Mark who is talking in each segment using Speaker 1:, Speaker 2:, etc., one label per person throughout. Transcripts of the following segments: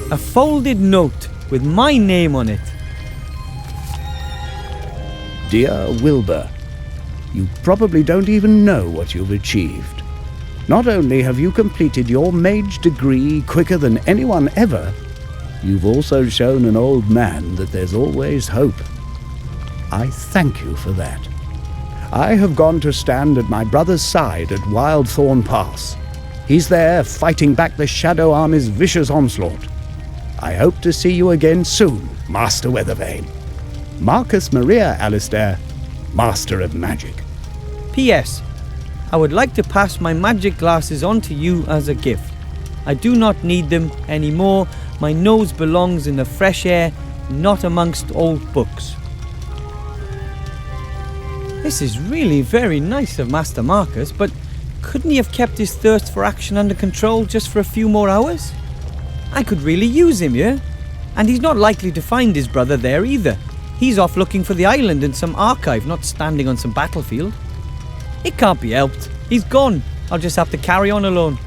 Speaker 1: A folded note with my name on it.
Speaker 2: Dear Wilbur, you probably don't even know what you've achieved. Not only have you completed your mage degree quicker than anyone ever, you've also shown an old man that there's always hope. I thank you for that. I have gone to stand at my brother's side at Wildthorn Pass. He's there fighting back the Shadow Army's vicious onslaught. I hope to see you again soon, Master Weathervane. Marcus Maria Alistair, Master of Magic.
Speaker 1: P.S. I would like to pass my magic glasses on to you as a gift. I do not need them anymore. My nose belongs in the fresh air, not amongst old books. This is really very nice of Master Marcus, but couldn't he have kept his thirst for action under control just for a few more hours? I could really use him, yeah? And he's not likely to find his brother there either. He's off looking for the island in some archive, not standing on some battlefield. It can't be helped. He's gone. I'll just have to carry on alone.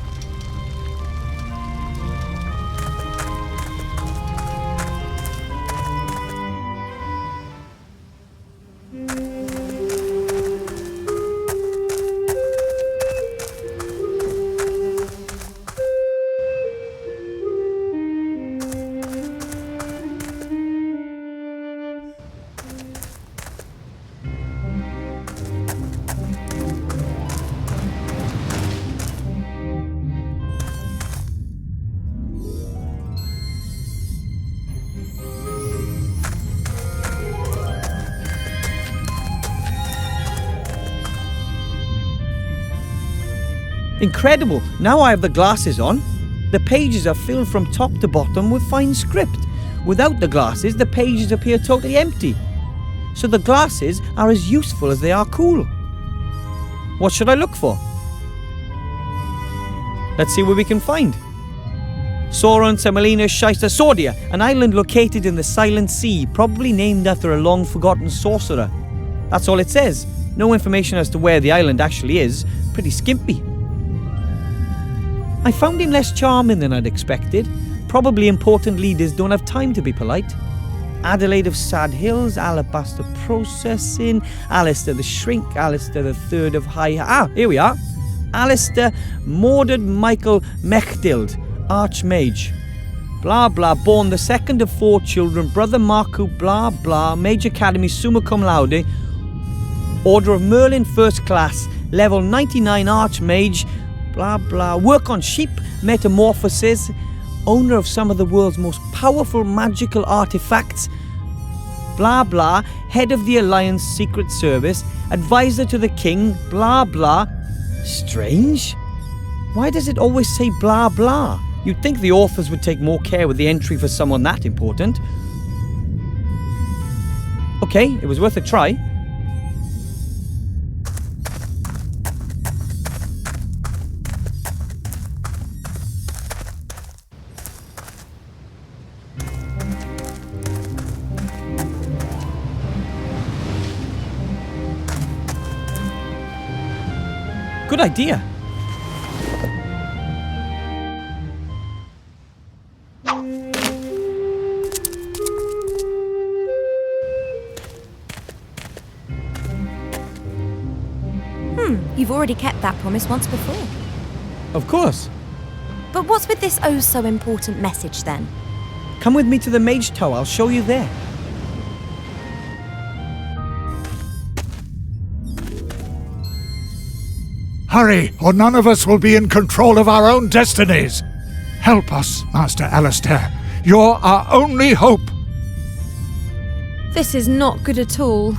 Speaker 1: Incredible! Now I have the glasses on. The pages are filled from top to bottom with fine script. Without the glasses, the pages appear totally empty. So the glasses are as useful as they are cool. What should I look for? Let's see what we can find. Sauron, Semolina, Shysta, Sordia, an island located in the Silent Sea, probably named after a long-forgotten sorcerer. That's all it says. No information as to where the island actually is. Pretty skimpy. I found him less charming than I'd expected. Probably important leaders don't have time to be polite. Adelaide of Sad Hills, Alabaster Processing, Alistair the Shrink, Alistair the Third of High... here we are. Alistair Mordred Michael Mechtild, Archmage. Blah blah, born the second of 4 children, brother Marku, blah blah, Mage Academy, summa cum laude, Order of Merlin, first class, level 99 Archmage, blah blah, work on sheep, metamorphosis, owner of some of the world's most powerful magical artifacts, blah blah, head of the Alliance Secret Service, advisor to the king, blah blah. Strange. Why does it always say blah blah? You'd think the authors would take more care with the entry for someone that important. Okay, it was worth a try. Good idea.
Speaker 3: You've already kept that promise once before.
Speaker 1: Of course.
Speaker 3: But what's with this oh so important message then?
Speaker 1: Come with me to the Mage Tower, I'll show you there.
Speaker 4: Hurry, or none of us will be in control of our own destinies. Help us, Master Alistair. You're our only hope.
Speaker 3: This is not good at all.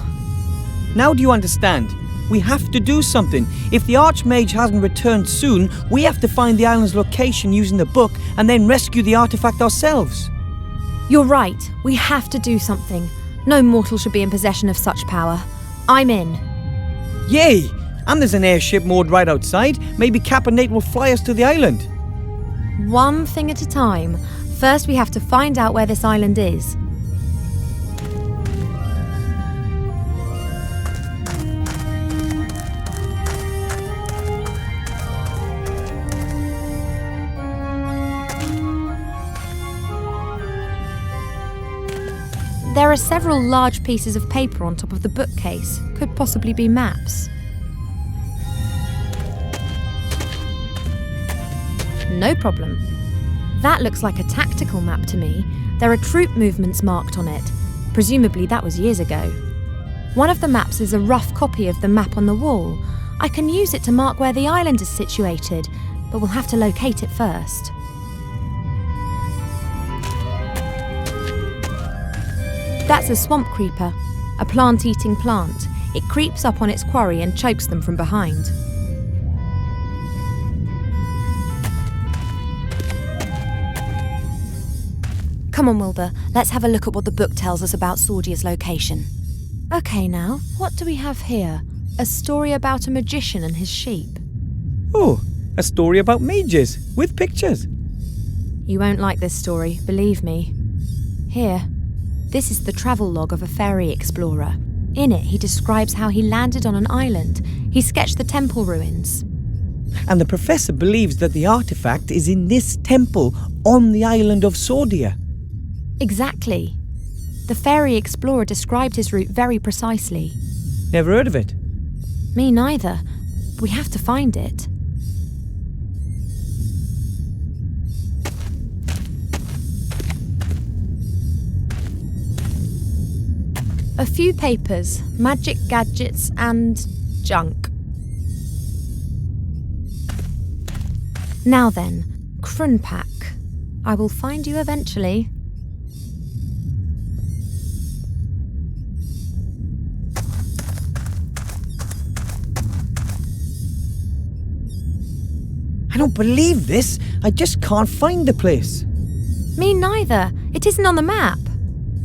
Speaker 1: Now do you understand? We have to do something. If the Archmage hasn't returned soon, we have to find the island's location using the book and then rescue the artifact ourselves.
Speaker 3: You're right. We have to do something. No mortal should be in possession of such power. I'm in.
Speaker 1: Yay! And there's an airship moored right outside. Maybe Cap and Nate will fly us to the island.
Speaker 3: One thing at a time. First, we have to find out where this island is. There are several large pieces of paper on top of the bookcase. Could possibly be maps. No problem. That looks like a tactical map to me. There are troop movements marked on it. Presumably that was years ago. One of the maps is a rough copy of the map on the wall. I can use it to mark where the island is situated, but we'll have to locate it first. That's a swamp creeper, a plant-eating plant. It creeps up on its quarry and chokes them from behind. Come on, Wilbur, let's have a look at what the book tells us about Sordia's location. Okay now, what do we have here? A story about a magician and his sheep.
Speaker 1: Oh, a story about mages, with pictures.
Speaker 3: You won't like this story, believe me. Here, this is the travel log of a fairy explorer. In it, he describes how he landed on an island. He sketched the temple ruins.
Speaker 1: And the professor believes that the artifact is in this temple on the island of Sordia.
Speaker 3: Exactly. The fairy explorer described his route very precisely.
Speaker 1: Never heard of it.
Speaker 3: Me neither. We have to find it. A few papers, magic gadgets and junk. Now then, Krunpak. I will find you eventually.
Speaker 1: I don't believe this. I just can't find the place.
Speaker 3: Me neither. It isn't on the map.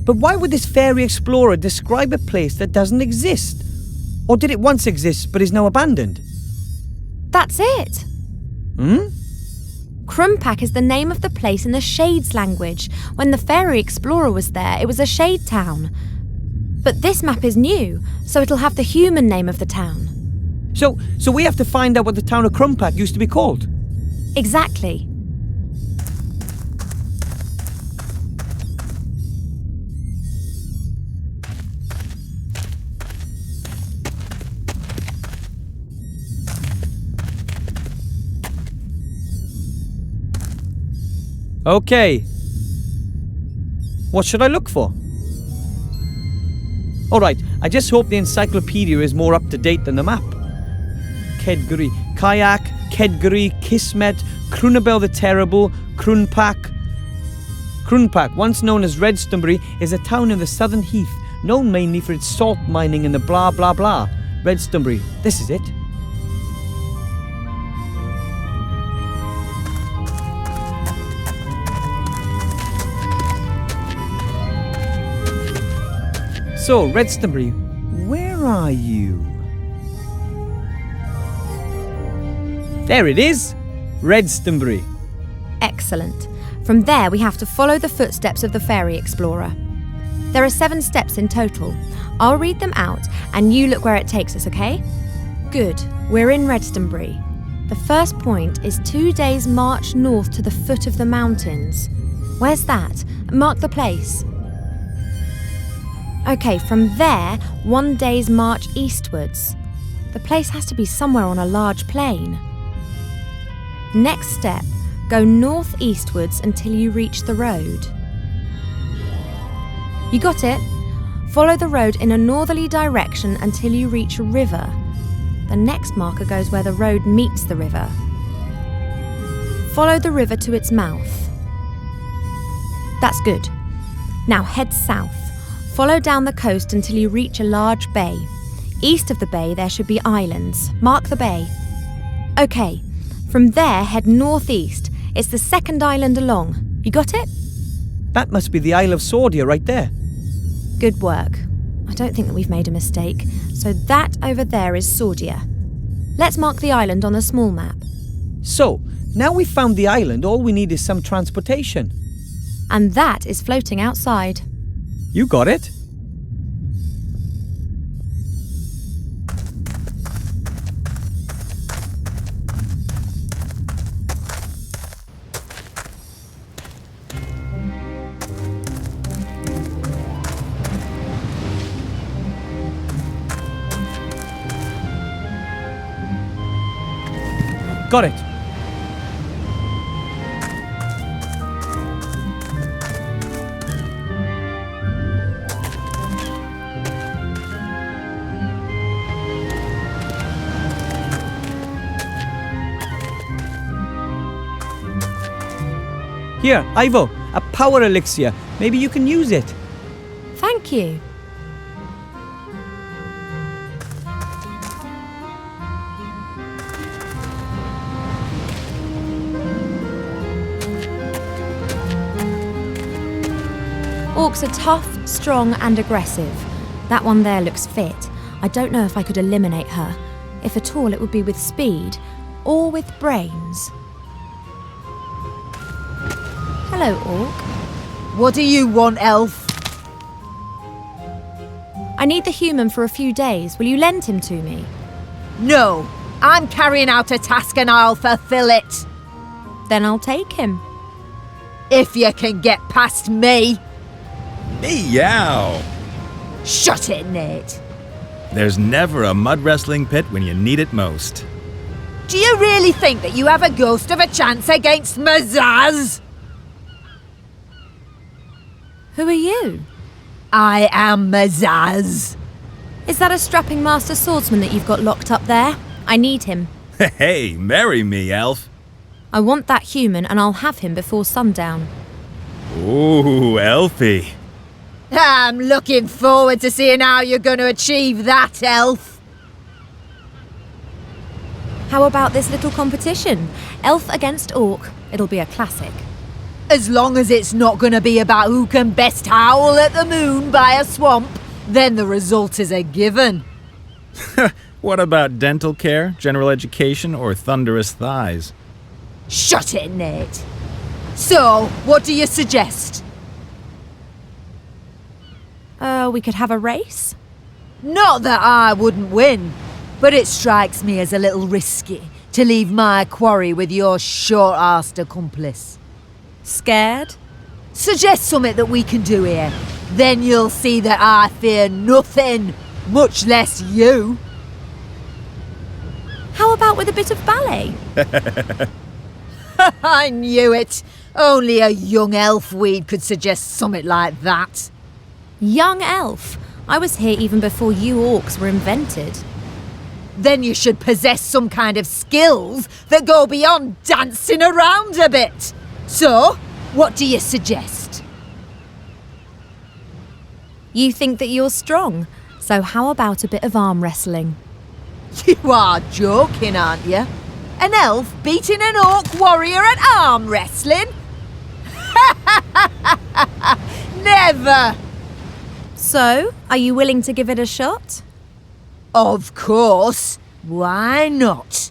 Speaker 1: But why would this fairy explorer describe a place that doesn't exist? Or did it once exist but is now abandoned?
Speaker 3: That's it.
Speaker 1: Hmm?
Speaker 3: Krunpak is the name of the place in the Shades language. When the fairy explorer was there, it was a shade town. But this map is new, so it'll have the human name of the town.
Speaker 1: So we have to find out what the town of Krunpak used to be called.
Speaker 3: Exactly.
Speaker 1: Okay. What should I look for? Alright, I just hope the encyclopedia is more up to date than the map. Kedguri, Kayak, Kedguri, Kismet, Krunabel the Terrible, Krunpak. Krunpak, once known as Redstonbury, is a town in the southern heath, known mainly for its salt mining and the blah blah blah. Redstonbury, this is it. So, Redstonbury, where are you? There it is! Redstonbury.
Speaker 3: Excellent. From there, we have to follow the footsteps of the fairy explorer. There are 7 steps in total. I'll read them out, and you look where it takes us, okay? Good. We're in Redstonbury. The first point is 2 days' march north to the foot of the mountains. Where's that? Mark the place. Okay, from there, 1 day's march eastwards. The place has to be somewhere on a large plain. Next step, go northeastwards until you reach the road. You got it? Follow the road in a northerly direction until you reach a river. The next marker goes where the road meets the river. Follow the river to its mouth. That's good. Now head south. Follow down the coast until you reach a large bay. East of the bay there should be islands. Mark the bay. Okay, from there head northeast. It's the second island along. You got it?
Speaker 1: That must be the Isle of Sordia right there.
Speaker 3: Good work. I don't think that we've made a mistake. So that over there is Sordia. Let's mark the island on a small map.
Speaker 1: So, now we've found the island, all we need is some transportation.
Speaker 3: And that is floating outside.
Speaker 1: You got it. Got it. Here, Ivo, a power elixir. Maybe you can use it.
Speaker 3: Thank you. Orcs are tough, strong, and aggressive. That one there looks fit. I don't know if I could eliminate her. If at all, it would be with speed or with brains. Hello, Orc.
Speaker 5: What do you want, elf?
Speaker 3: I need the human for a few days. Will you lend him to me?
Speaker 5: No, I'm carrying out a task and I'll fulfill it.
Speaker 3: Then I'll take him.
Speaker 5: If you can get past me.
Speaker 6: Meow!
Speaker 5: Shut it, Nate.
Speaker 6: There's never a mud wrestling pit when you need it most.
Speaker 5: Do you really think that you have a ghost of a chance against Mazaz?
Speaker 3: Who are you?
Speaker 5: I am Mazaz.
Speaker 3: Is that a strapping master swordsman that you've got locked up there? I need him.
Speaker 6: Hey, marry me, elf.
Speaker 3: I want that human and I'll have him before sundown.
Speaker 6: Ooh, elfie.
Speaker 5: I'm looking forward to seeing how you're going to achieve that, elf.
Speaker 3: How about this little competition? Elf against orc. It'll be a classic.
Speaker 5: As long as it's not going to be about who can best howl at the moon by a swamp, then the result is a given.
Speaker 6: What about dental care, general education, or thunderous thighs?
Speaker 5: Shut it, Nate. So, what do you suggest?
Speaker 3: We could have a race?
Speaker 5: Not that I wouldn't win, but it strikes me as a little risky to leave my quarry with your short-arsed accomplice.
Speaker 3: Scared?
Speaker 5: Suggest something that we can do here. Then you'll see that I fear nothing, much less you.
Speaker 3: How about with a bit of ballet?
Speaker 5: I knew it. Only a young elf weed could suggest something like that.
Speaker 3: Young elf. I was here even before you orcs were invented.
Speaker 5: Then you should possess some kind of skills that go beyond dancing around a bit. So, what do you suggest?
Speaker 3: You think that you're strong, so how about a bit of arm wrestling?
Speaker 5: You are joking, aren't you? An elf beating an orc warrior at arm wrestling? Never!
Speaker 3: So, are you willing to give it a shot?
Speaker 5: Of course. Why not?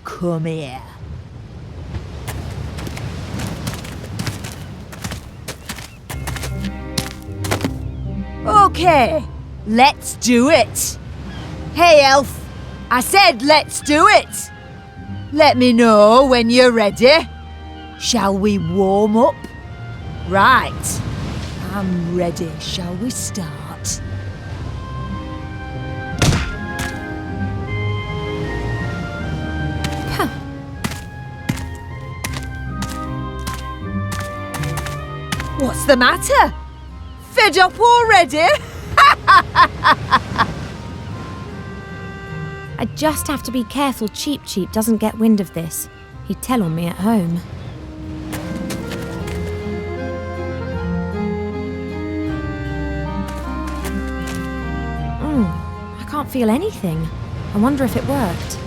Speaker 5: Come here. Okay, let's do it. Hey, elf. I said let's do it. Let me know when you're ready. Shall we warm up? Right. I'm ready. Shall we start? What's the matter? Fed up already?
Speaker 3: I just have to be careful Cheap Cheap doesn't get wind of this. He'd tell on me at home. I can't feel anything. I wonder if it worked.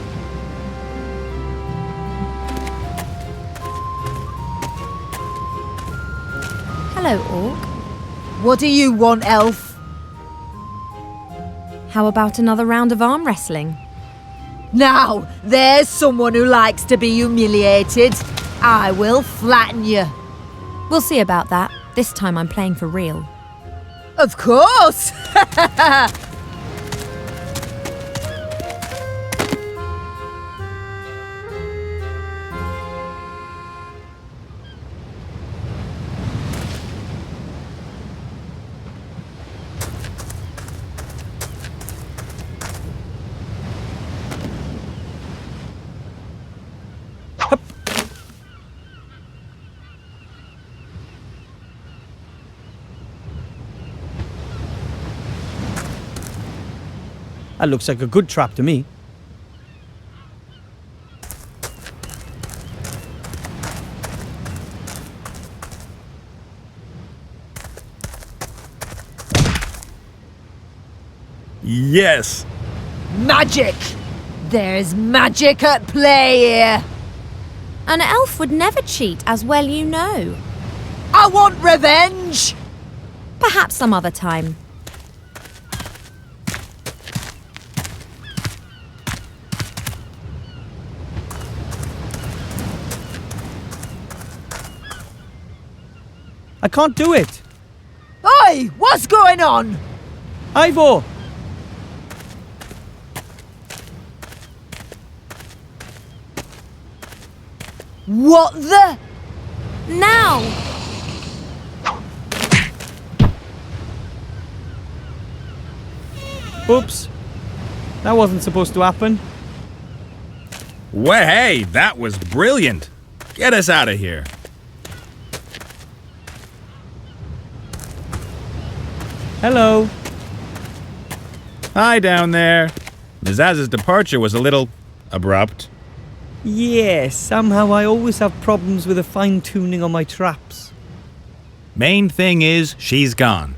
Speaker 3: Hello, Orc.
Speaker 5: What do you want, elf?
Speaker 3: How about another round of arm wrestling?
Speaker 5: Now, there's someone who likes to be humiliated. I will flatten you.
Speaker 3: We'll see about that. This time I'm playing for real.
Speaker 5: Of course!
Speaker 1: That looks like a good trap to me.
Speaker 6: Yes!
Speaker 5: Magic! There's magic at play here!
Speaker 3: An elf would never cheat, as well you know.
Speaker 5: I want revenge!
Speaker 3: Perhaps some other time.
Speaker 1: I can't do it.
Speaker 5: Oi! What's going on?
Speaker 1: Ivor!
Speaker 5: What the?
Speaker 3: Now!
Speaker 1: Oops. That wasn't supposed to happen.
Speaker 6: Well, hey, that was brilliant. Get us out of here.
Speaker 1: Hello.
Speaker 6: Hi down there. Mizaz's departure was a little abrupt.
Speaker 1: Yes, somehow I always have problems with the fine-tuning on my traps.
Speaker 6: Main thing is, she's gone.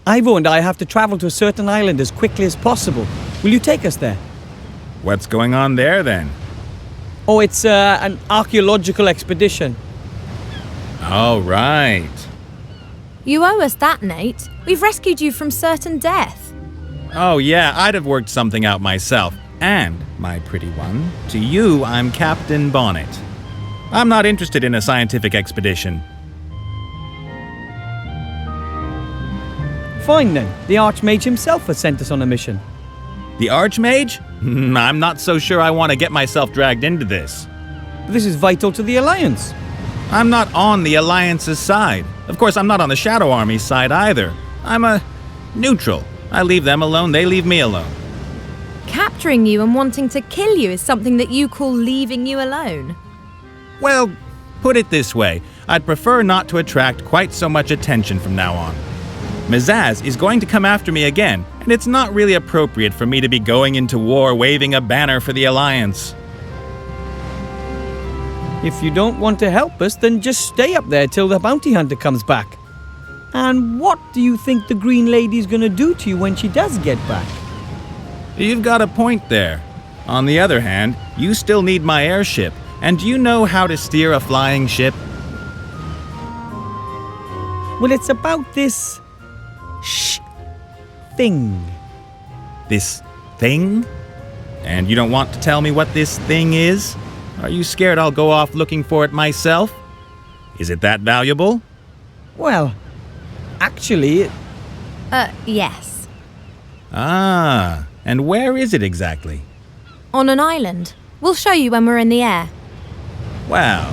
Speaker 1: Ivor and I have to travel to a certain island as quickly as possible. Will you take us there?
Speaker 6: What's going on there, then?
Speaker 1: Oh, it's an archaeological expedition.
Speaker 6: Oh, right.
Speaker 3: You owe us that, Nate. We've rescued you from certain death.
Speaker 6: Oh, yeah, I'd have worked something out myself. And, my pretty one, to you, I'm Captain Bonnet. I'm not interested in a scientific expedition.
Speaker 1: Fine then. The Archmage himself has sent us on a mission.
Speaker 6: The Archmage? I'm not so sure I want to get myself dragged into this.
Speaker 1: This is vital to the Alliance.
Speaker 6: I'm not on the Alliance's side. Of course, I'm not on the Shadow Army's side either. I'm a neutral. I leave them alone, they leave me alone.
Speaker 3: Capturing you and wanting to kill you is something that you call leaving you alone.
Speaker 6: Well, put it this way. I'd prefer not to attract quite so much attention from now on. Mizaz is going to come after me again, and it's not really appropriate for me to be going into war waving a banner for the Alliance.
Speaker 1: If you don't want to help us, then just stay up there till the bounty hunter comes back. And what do you think the Green Lady's gonna do to you when she does get back?
Speaker 6: You've got a point there. On the other hand, you still need my airship, and do you know how to steer a flying ship?
Speaker 1: Well, it's about this... thing.
Speaker 6: This thing? And you don't want to tell me what this thing is? Are you scared I'll go off looking for it myself? Is it that valuable?
Speaker 1: Well, actually,
Speaker 3: Yes.
Speaker 6: Ah, and where is it exactly?
Speaker 3: On an island. We'll show you when we're in the air.
Speaker 6: Well,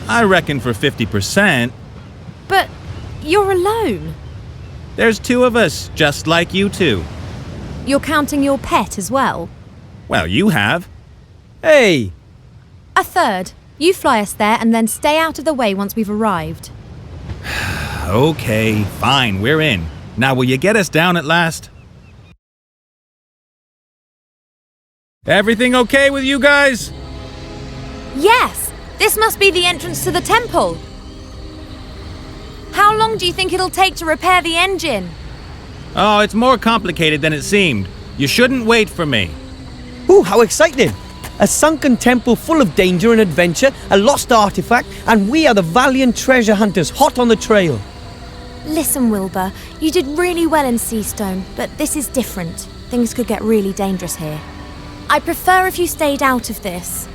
Speaker 6: I reckon for 50%,
Speaker 3: But you're alone.
Speaker 6: there's two of us, just like you two.
Speaker 3: You're counting your pet as well.
Speaker 6: Well, you have.
Speaker 1: hey,
Speaker 3: A third. You fly us there and then stay out of the way once we've arrived.
Speaker 6: Okay, fine, we're in. Now, will you get us down at last? Everything okay with you guys?
Speaker 3: Yes! This must be the entrance to the temple. How long do you think it'll take to repair the engine?
Speaker 6: Oh, it's more complicated than it seemed. You shouldn't wait for me.
Speaker 1: ooh, how exciting! A sunken temple full of danger and adventure, a lost artifact, and we are the valiant treasure hunters hot on the trail.
Speaker 3: Listen, Wilbur, you did really well in Seastone, but this is different. Things could get really dangerous here. I prefer if you stayed out of this.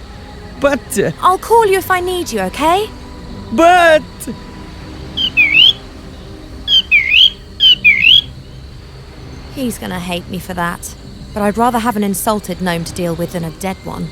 Speaker 1: But,
Speaker 3: I'll call you if I need you, okay?
Speaker 1: but...
Speaker 3: He's gonna hate me for that. But I'd rather have an insulted gnome to deal with than a dead one.